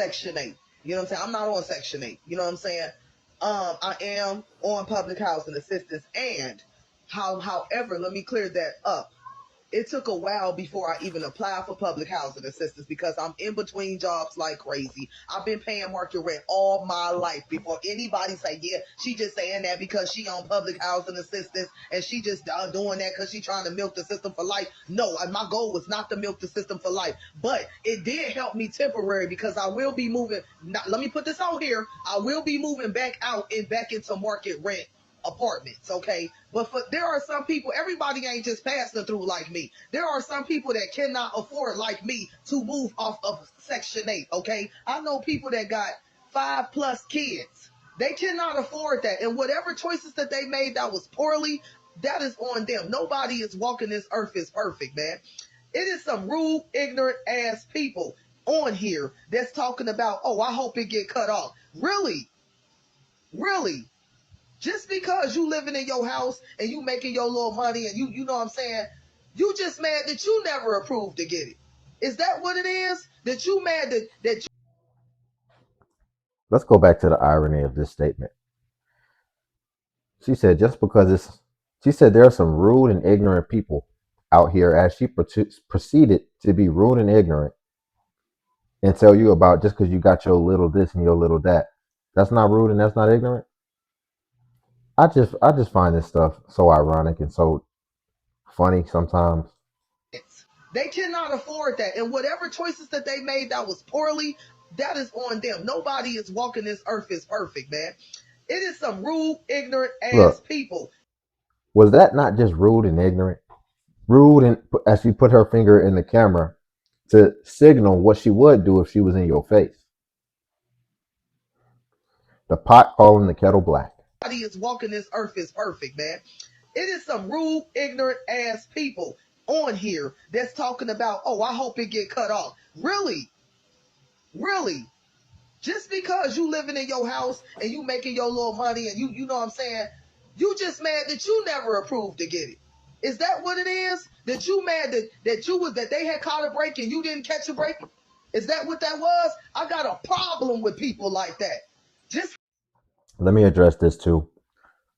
Section 8. You know what I'm saying? I'm not on Section 8. You know what I'm saying? I am on public housing assistance, and however, let me clear that up. It took a while before I even applied for public housing assistance because I'm in between jobs like crazy. I've been paying market rent all my life before anybody say, yeah, she just saying that because she on public housing assistance and she just doing that because she trying to milk the system for life. No, my goal was not to milk the system for life, but it did help me temporary because I will be moving. Let me put this out here. I will be moving back out and back into market rent apartments, okay? But there are some people, everybody ain't just passing through like me. There are some people that cannot afford, like me, to move off of Section 8, okay? I know people that got 5+ kids. They cannot afford that. And whatever choices that they made that was poorly, that is on them. Nobody is walking this earth is perfect, man. It is some rude, ignorant ass people on here that's talking about, oh, I hope it get cut off. Really? Really? Just because you living in your house and you making your little money and you know what I'm saying, you just mad that you never approved to get it. Is that what it is? That you mad that you... Let's go back to the irony of this statement. She said she said there are some rude and ignorant people out here, as she proceeded to be rude and ignorant and tell you about just because you got your little this and your little that. That's not rude and that's not ignorant. I just find this stuff so ironic and so funny sometimes. They cannot afford that. And whatever choices that they made that was poorly, that is on them. Nobody is walking this earth is perfect, man. It is some rude, ignorant ass people. Was that not just rude and ignorant? Rude, and as she put her finger in the camera to signal what she would do if she was in your face. The pot calling the kettle black. Nobody is walking this earth is perfect, man. It is some rude, ignorant ass people on here that's talking about, oh, I hope it get cut off. Really? Really? Just because you living in your house and you making your little money and you know what I'm saying, you just mad that you never approved to get it. Is that what it is? That you mad that they had caught a break and you didn't catch a break? Is that what that was? I got a problem with people like that. Just let me address this too,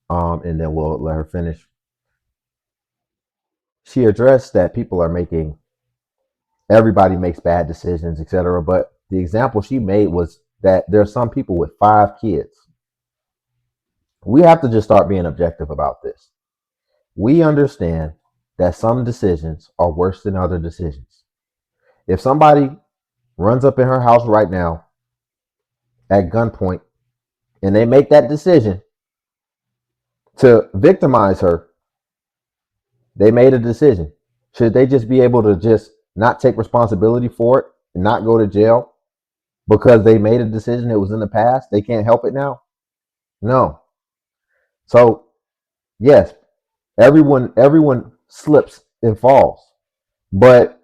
and then we'll let her finish. She addressed that everybody makes bad decisions, etc. But the example she made was that there are some people with 5 kids. We have to just start being objective about this. We understand that some decisions are worse than other decisions. If somebody runs up in her house right now at gunpoint and they make that decision to victimize her, they made a decision. Should they just be able to just not take responsibility for it and not go to jail because they made a decision that was in the past? They can't help it now? No. So, yes, everyone slips and falls. But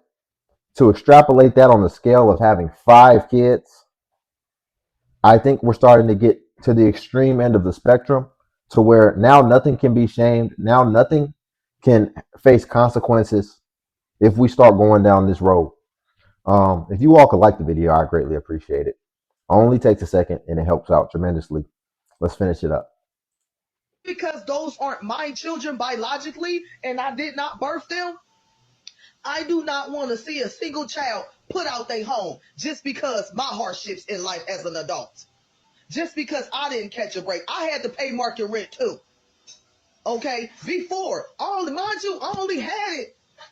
to extrapolate that on the scale of having 5 kids, I think we're starting to get to the extreme end of the spectrum to where now nothing can be shamed. Now nothing can face consequences if we start going down this road. If you all could like the video, I greatly appreciate it. Only takes a second and it helps out tremendously. Let's finish it up. Because those aren't my children biologically and I did not birth them, I do not want to see a single child put out their home just because my hardships in life as an adult. Just because I didn't catch a break. I had to pay market rent too. Okay? Before, mind you, I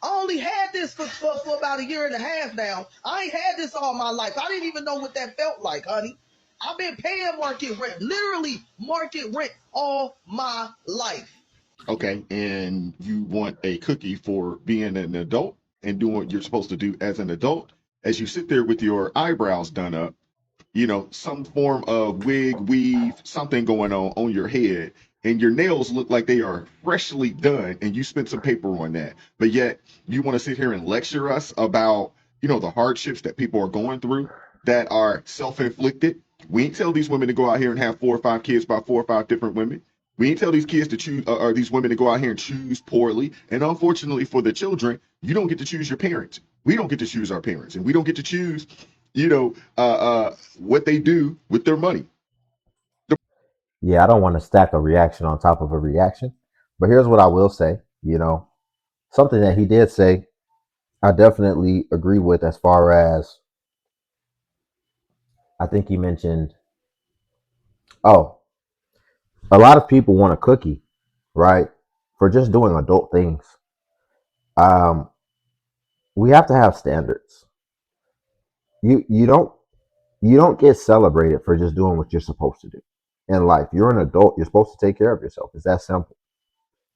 only had this for about 1.5 years now. I ain't had this all my life. I didn't even know what that felt like, honey. I've been paying market rent, literally market rent all my life. Okay, and you want a cookie for being an adult and doing what you're supposed to do as an adult. As you sit there with your eyebrows done up, some form of wig, weave, something going on your head, and your nails look like they are freshly done, and you spent some paper on that. But yet you want to sit here and lecture us about, the hardships that people are going through that are self-inflicted. We ain't tell these women to go out here and have 4 or 5 kids by 4 or 5 different women. We ain't tell these kids to choose, or these women to go out here and choose poorly. And unfortunately for the children, you don't get to choose your parents. We don't get to choose our parents, and we don't get to choose what they do with their money. Yeah, I don't want to stack a reaction on top of a reaction, but here's what I will say. Something that he did say, I definitely agree with as far as I think he mentioned, oh, a lot of people want a cookie, right? For just doing adult things. Um, we have to have standards. You don't get celebrated for just doing what you're supposed to do in life. You're an adult. You're supposed to take care of yourself. It's that simple.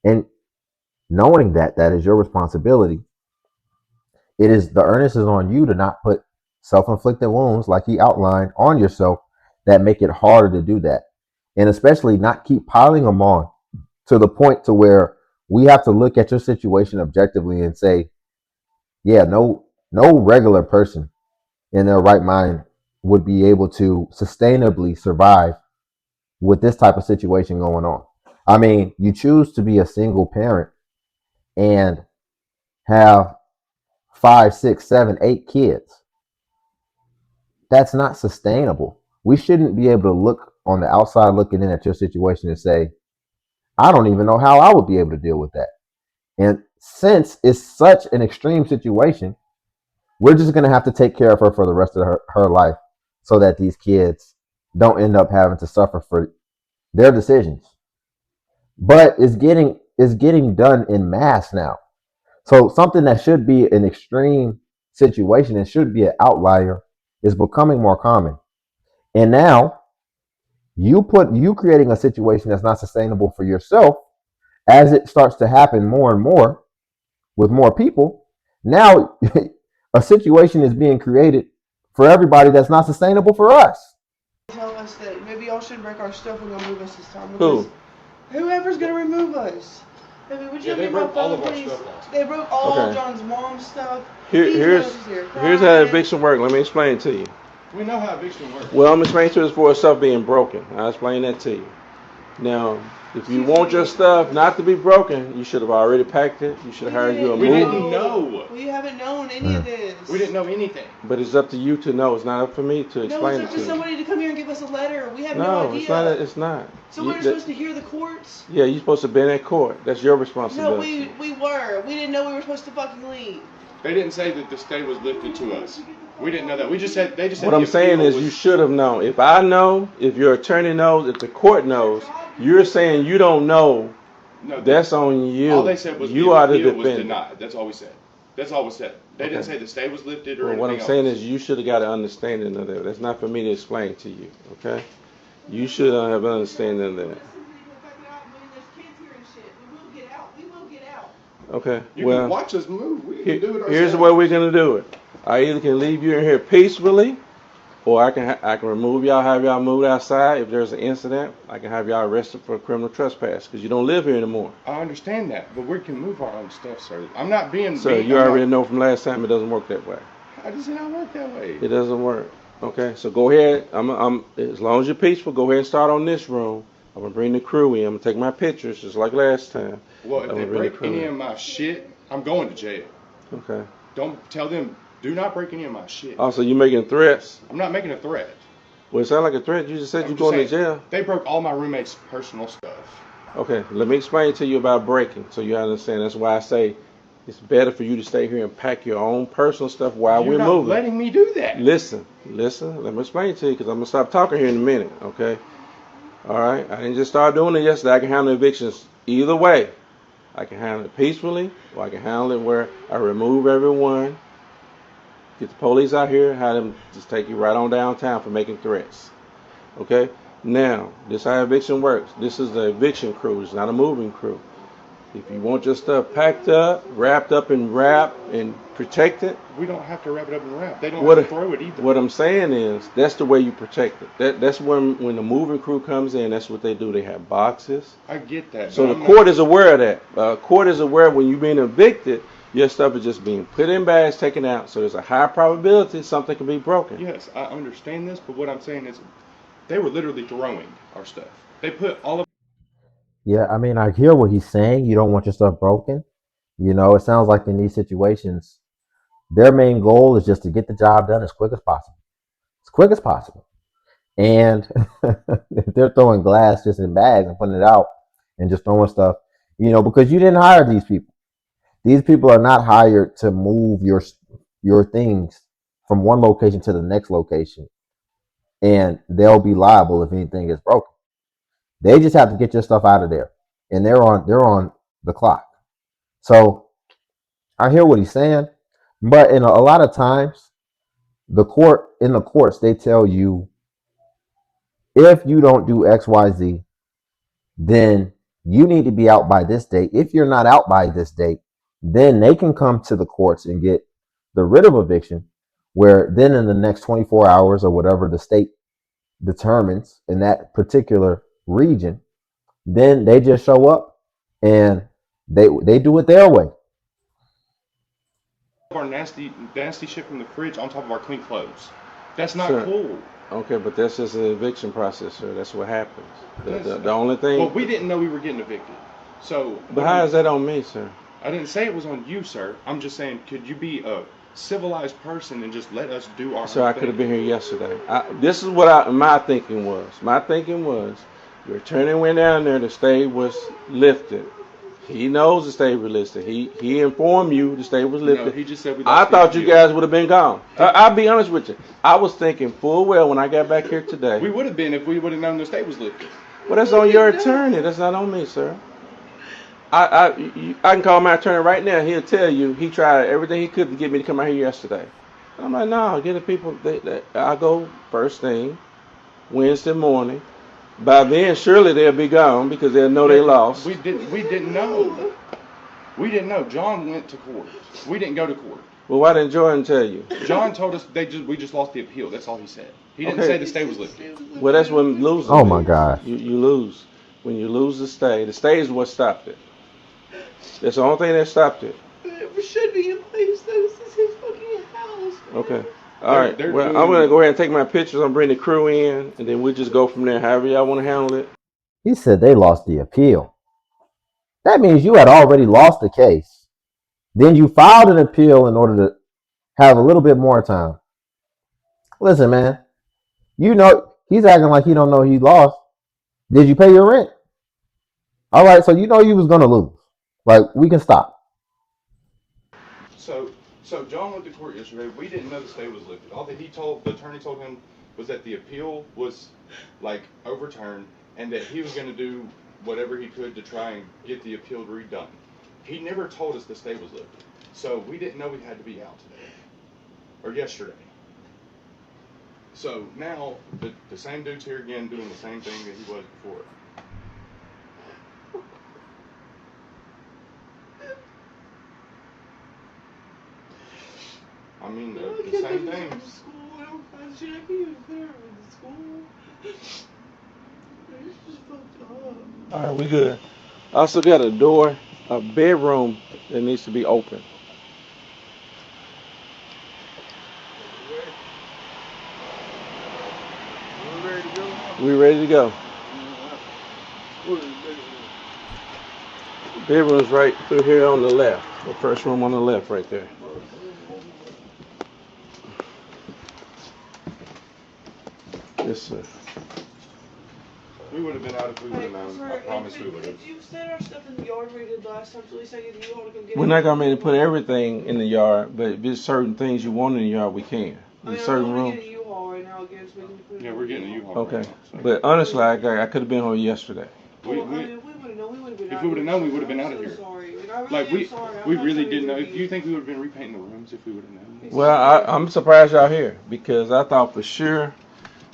And knowing that that is your responsibility, it is the earnest is on you to not put self-inflicted wounds like he outlined on yourself that make it harder to do that. And especially not keep piling them on to the point to where we have to look at your situation objectively and say, yeah, no regular person in their right mind would be able to sustainably survive with this type of situation going on. I mean, you choose to be a single parent and have 5, 6, 7, 8 kids. That's not sustainable. We shouldn't be able to look on the outside looking in at your situation and say, I don't even know how I would be able to deal with that. And since it's such an extreme situation, we're just going to have to take care of her for the rest of her life so that these kids don't end up having to suffer for their decisions. But it's getting done in mass now. So something that should be an extreme situation and should be an outlier is becoming more common. And now you creating a situation that's not sustainable for yourself as it starts to happen more and more with more people. Now a situation is being created for everybody that's not sustainable for us. Tell us that maybe y'all shouldn't break our stuff. We're gonna move us this time. Who? Whoever's gonna remove us. Maybe would you Yeah, they leave my broke all phone, of our please? stuff last They broke all Okay. John's mom's stuff. Here's how eviction works. Let me explain to you. We know how eviction works. Well, I'm explaining to you as for stuff being broken. I'll explain that to you. Now, if you want your stuff not to be broken, you should have already packed it. You should have hired you a We move. didn't know. We haven't known any of this. We didn't know anything. But it's up to you to know. It's not up for me to No, explain it's up it to to somebody to come here and give us a letter. We have you. no No, idea. it's not. It's not. So You- we're that- supposed to hear the courts? Yeah, you're supposed to be in that court. That's your No, responsibility. we were. We didn't know we were supposed to fucking leave. They didn't say that the stay was lifted to us. We didn't know that. We just said they just said. What I'm the saying appeal is was- you should have known. If I know, if your attorney knows, if the court knows, you're saying you don't know. No, That's on you. all they said was you the are the appeal was defendant. denied. That's all we said. That's all was said. They didn't Okay. say the stay was lifted or Well, anything what I'm else. saying is you should have got an understanding of that. That's not for me to explain to you. Okay? You should have an understanding of that. There's kids here and shit. We will get out. We will get out. Okay. You Well, can watch us move. We can do it ourselves. here's the way we're gonna do it. I either can leave you in here peacefully, or I can remove y'all, have y'all moved outside. If there's an incident, I can have y'all arrested for criminal trespass because you don't live here anymore. I understand that, but we can move our own stuff, sir. I'm not being. So you already know from last time it doesn't work that way. How does it not work that way? It doesn't work. Okay, so go ahead. I'm as long as you're peaceful, go ahead and start on this room. I'm gonna bring the crew in. I'm gonna take my pictures just like last time. Well, if I'm they gonna bring the break crew any in. of my shit, I'm going to jail. Okay. Don't tell them. Do not break any of my shit. Also, you making threats? I'm not making a threat. Well, it sounds like a threat. You just said I'm you're just going to saying, jail. They broke all my roommate's personal stuff. Okay, let me explain to you about breaking so you understand. That's why I say it's better for you to stay here and pack your own personal stuff while You're we're not moving. letting me do that. Listen. Let me explain to you because I'm going to stop talking here in a minute, okay? All right? I didn't just start doing it yesterday. I can handle evictions either way. I can handle it peacefully, or I can handle it where I remove everyone, get the police out here, have them just take you right on downtown for making threats. Okay? Now, this is how eviction works. This is the eviction crew. It's not a moving crew. If you want your stuff packed up, wrapped up and wrapped and protected, We don't have to wrap it up and wrap. They don't What- have to throw it either. what I'm saying is that's the way you protect it. That's when the moving crew comes in, that's what they do. They have boxes. I get that. So but the I'm court is aware of that. Court is aware when you're being evicted, your stuff is just being put in bags, taken out. So there's a high probability something can be broken. Yes, I understand this, but what I'm saying is they were literally throwing our stuff. They put all of Yeah, I mean, I hear what he's saying. You don't want your stuff broken. It sounds like in these situations, their main goal is just to get the job done as quick as possible. quick as possible. And if they're throwing glass just in bags and putting it out and just throwing stuff, because you didn't hire these people. These people are not hired to move your things from one location to the next location, and they'll be liable if anything is broken. They just have to get your stuff out of there, and they're on the clock. So I hear what he's saying, but in a lot of times, in the courts, they tell you if you don't do X, Y, Z, then you need to be out by this date. If you're not out by this date, then they can come to the courts and get the writ of eviction, where then in the next 24 hours or whatever the state determines in that particular region, then they just show up and they do it their way. Our nasty shit from the fridge on top of our clean clothes. That's not Sir. cool. Okay, but that's just an eviction process, sir. That's what happens. The only thing. Well, we didn't know we were getting evicted. So. But how is that on me, sir? I didn't say it was on you, sir. I'm just saying, could you be a civilized person and just let us do our Sir, own I thing? could have been here yesterday. This is what my thinking was. My thinking was, your attorney went down there, the stay was lifted. He knows the stay was lifted. He informed you the stay was lifted. No, he just said we I lost thought the you appeal. guys would have been gone. I'll be honest with you. I was thinking full well when I got back here today. We would have been if we would have known the stay was lifted. Well, that's on your attorney. That's not on me, sir. I can call my attorney right now. He'll tell you he tried everything he could to get me to come out here yesterday. I'm like, no, get the people. I'll go first thing Wednesday morning. By then, surely they'll be gone because they'll know they lost. We didn't know. We didn't know. John went to court. We didn't go to court. Well, why didn't Jordan tell you? John told us we just lost the appeal. That's all he said. He didn't say the stay was lifted. Well, that's when losing. Oh my God. You lose. When you lose the stay is what stopped it. That's the only thing that stopped it. It should be in place though. This is his fucking house. Okay. All right. Well, I'm going to go ahead and take my pictures. I'm bring the crew in, and then we'll just go from there. However y'all want to handle it. He said they lost the appeal. That means you had already lost the case. Then you filed an appeal in order to have a little bit more time. Listen, man. He's acting like he don't know he lost. Did you pay your rent? All right, so you was going to lose. Like, we can stop. So John went to court yesterday. We didn't know the stay was lifted. All that the attorney told him was that the appeal was like overturned and that he was going to do whatever he could to try and get the appeal redone. He never told us the stay was lifted. So we didn't know we had to be out today or yesterday. So now the same dude's here again doing the same thing that he was before. I mean, the same thing. School, I don't find shit. I can't even put her in the school. It's just fucked up. All right, we good. I also got a bedroom that needs to be open. We ready to go? Bedroom's right through here on the left. The first room on the left right there. Yes, sir. We would have been out if we would have known. I promise we would have. If you set our stuff in the yard where we did last time, so at least I get you all to come get it. We're not gonna be able to put everything in the yard, but if there's certain things you want in the yard, we can. There's certain I'm rooms. get a U-Haul right now again, so we can put it. Yeah, we're getting a U-Haul. Okay, right now, so. but honestly, I could have been here yesterday. We I mean, if we would have known, we would have been if we would have known, we would have been out of I'm here. so sorry. Like, I really Like am sorry. I'm we not really trying to didn't know. be Do you think we would have been repainting the rooms if we would have known? Well, I'm surprised y'all here because I thought for sure.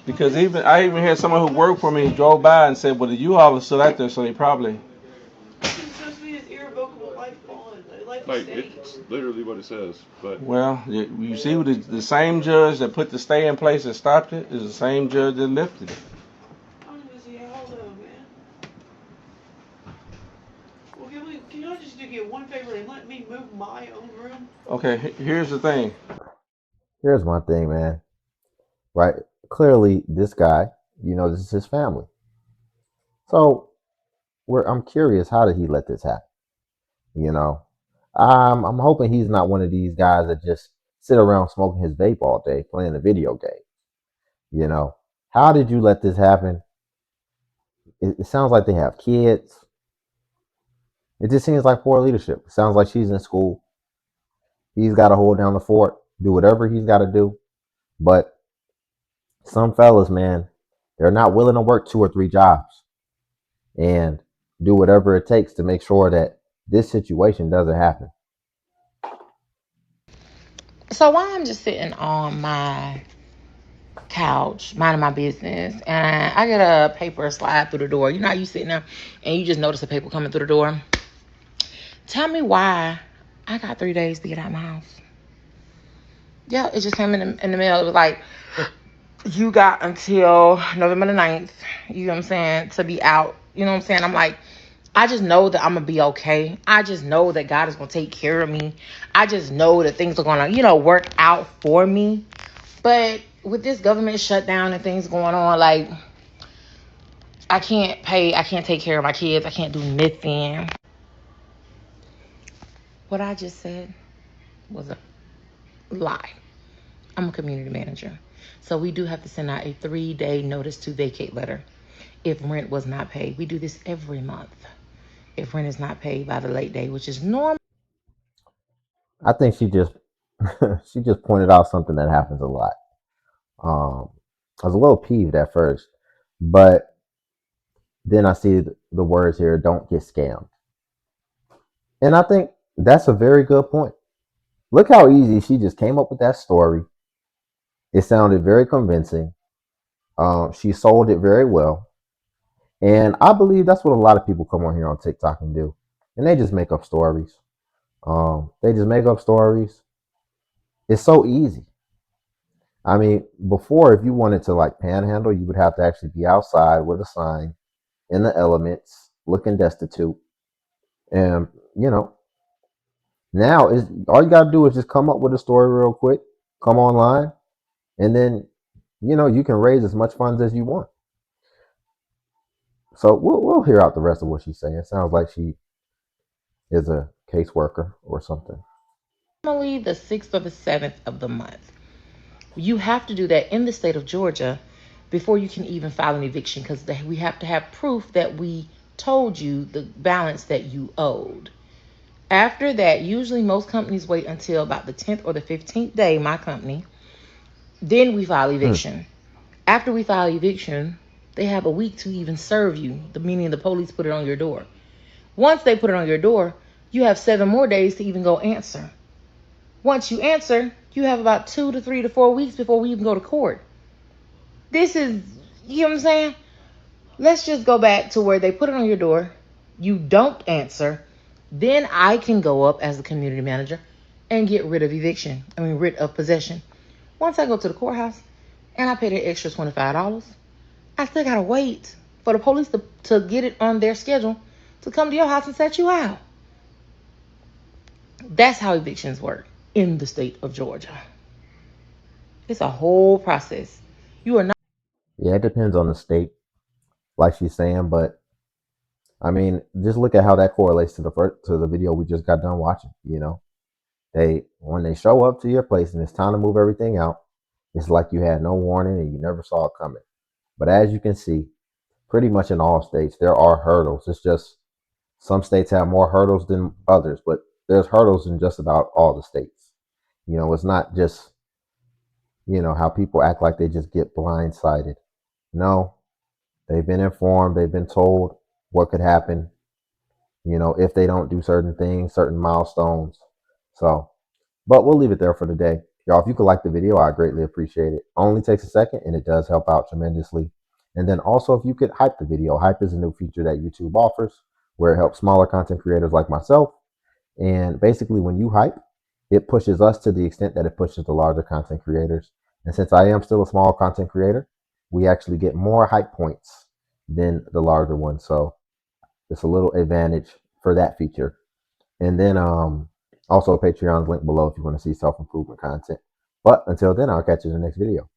Because I even had someone who worked for me drove by and said, "Well, the U-Haul is still out there, so they probably." It's supposed to be his irrevocable life bond. Life Like estate. it's literally what it says. But Well, you see, the same judge that put the stay in place that stopped it is the same judge that lifted it. I don't even see how though, man. Well, can y'all just get one favor and let me move my own room? Okay, here's the thing. Here's my thing, man. Right? Clearly, this guy, this is his family. So, I'm curious, how did he let this happen? I'm hoping he's not one of these guys that just sit around smoking his vape all day, playing a video game. You know, how did you let this happen? It sounds like they have kids. It just seems like poor leadership. It sounds like she's in school. He's got to hold down the fort, do whatever he's got to do. But some fellas, man, they're not willing to work 2 or 3 jobs and do whatever it takes to make sure that this situation doesn't happen. So while I'm just sitting on my couch, minding my business, and I get a paper slide through the door. You know how you sitting there and you just notice a paper coming through the door? Tell me why I got 3 days to get out of my house. Yeah, it just came in the mail. It was like, you got until November the 9th, you know what I'm saying, to be out. You know what I'm saying? I'm like, I just know that I'm going to be okay. I just know that God is going to take care of me. I just know that things are going to, work out for me. But with this government shutdown and things going on, like, I can't take care of my kids. I can't do nothing. What I just said was a lie. I'm a community manager. So we do have to send out a 3-day notice to vacate letter if rent was not paid. We do this every month. If rent is not paid by the late day, which is normal. I think she just she just pointed out something that happens a lot. I was a little peeved at first, but then I see the words here, don't get scammed. And I think that's a very good point. Look how easy she just came up with that story. It sounded very convincing. She sold it very well. And I believe that's what a lot of people come on here on TikTok and do. And they just make up stories. They just make up stories. It's so easy. I mean, before, if you wanted to like panhandle, you would have to actually be outside with a sign in the elements, looking destitute. And, now is all you got to do is just come up with a story real quick, come online, and then, you can raise as much funds as you want. So we'll hear out the rest of what she's saying. It sounds like she is a caseworker or something. Normally the 6th or the 7th of the month. You have to do that in the state of Georgia before you can even file an eviction, because we have to have proof that we told you the balance that you owed. After that, usually most companies wait until about the 10th or the 15th day, my company, then we file eviction. After we file eviction, they have a week to even serve you, meaning the police put it on your door. Once they put it on your door, you have 7 more days to even go answer. Once you answer, you have about 2 to 3 to 4 weeks before we even go to court. This is, you know what I'm saying? Let's just go back to where they put it on your door. You don't answer. Then I can go up as the community manager and get rid of possession. Once I go to the courthouse and I pay the extra $25, I still gotta wait for the police to get it on their schedule to come to your house and set you out. That's how evictions work in the state of Georgia. It's a whole process. You are not. Yeah, it depends on the state, like she's saying, but I mean, just look at how that correlates to the video we just got done watching. When they show up to your place and it's time to move everything out, it's like you had no warning and you never saw it coming. But as you can see, pretty much in all states, there are hurdles. It's just some states have more hurdles than others, but there's hurdles in just about all the states. It's not just, how people act like they just get blindsided. No, they've been informed, they've been told what could happen, if they don't do certain things, certain milestones. So, but we'll leave it there for today. Y'all, if you could like the video, I greatly appreciate it. Only takes a second and it does help out tremendously. And then also, if you could hype the video. Hype is a new feature that YouTube offers where it helps smaller content creators like myself. And basically, when you hype, it pushes us to the extent that it pushes the larger content creators. And since I am still a small content creator, we actually get more hype points than the larger ones. So it's a little advantage for that feature. And then also Patreon's link below if you want to see self-improvement content. But until then, I'll catch you in the next video.